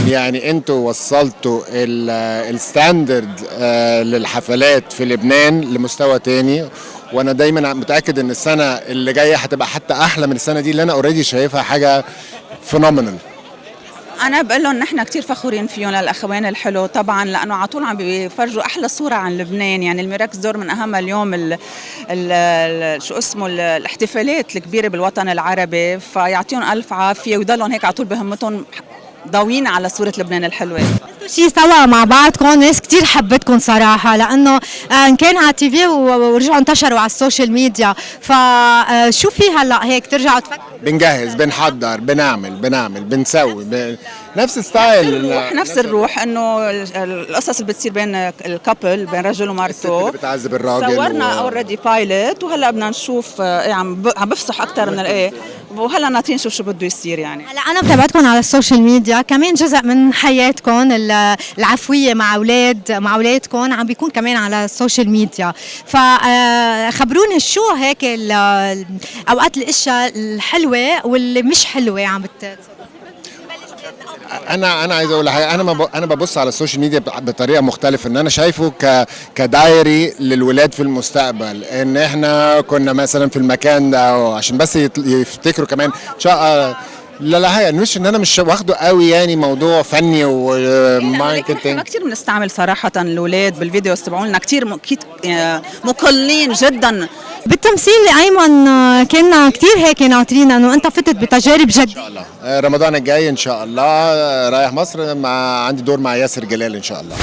يعني انتوا وصلتوا الستاندرد للحفلات في لبنان لمستوى تاني، وانا دايما متاكد ان السنه اللي جايه هتبقى حتى احلى من السنه دي اللي انا اوريدي شايفها حاجه فينومينال. انا بقول لهم نحن كثير فخورين فيهم للاخوان الحلو طبعا، لانه على طول عم بيفرجوا احلى صوره عن لبنان. يعني الميراكس دور من اهم اليوم شو اسمه الاحتفالات الكبيره بالوطن العربي، فيعطيهم الف عافيه ويضلهم هيك على طول بهمتهم ضاويين على صوره لبنان الحلوه. شيء سوا مع بعضكم، ناس كتير حبتكم صراحة، لأنه إن كان على التي في ورجعوا انتشروا على السوشيال ميديا، فشو في هلا هيك ترجعوا تفكروا؟ بنجهز، بنحضر، بنعمل بنسوي نفس ستايل، نفس الروح انه القصص اللي بتصير بين الكابل، بين رجل ومرته اللي بتعذب الراجل. صورنا اوريدي بايلوت، وهلا بدنا نشوف عم بفصح اكثر من الايه، وهلا ناطرين نشوف شو بده يصير. يعني هلا أنا بتابعتكم على السوشيال ميديا، كمان جزء من حياتكم العفوية مع أولادكم عم بيكون كمان على السوشيال ميديا، فخبرونا شو هيك أوقات الأشياء الحلوة واللي مش حلوة عم انا عايز اقول حاجه، انا ببص على السوشيال ميديا بطريقه مختلفه، ان انا شايفه كدايري للولاد في المستقبل، ان احنا كنا مثلا في المكان ده عشان بس يفتكروا كمان لا هي مش ان انا مش واخده قوي يعني موضوع فني وماركتينج. ما كثير بنستعمل صراحه الاولاد بالفيديوز تبعولنا كثير مقلين جدا. بالتمثيل ايمن كنا كثير هيك ناطرين انه انت فتت بتجارب جديده. ان شاء الله رمضان الجاي ان شاء الله رايح مصر، عندي دور مع ياسر جلال ان شاء الله.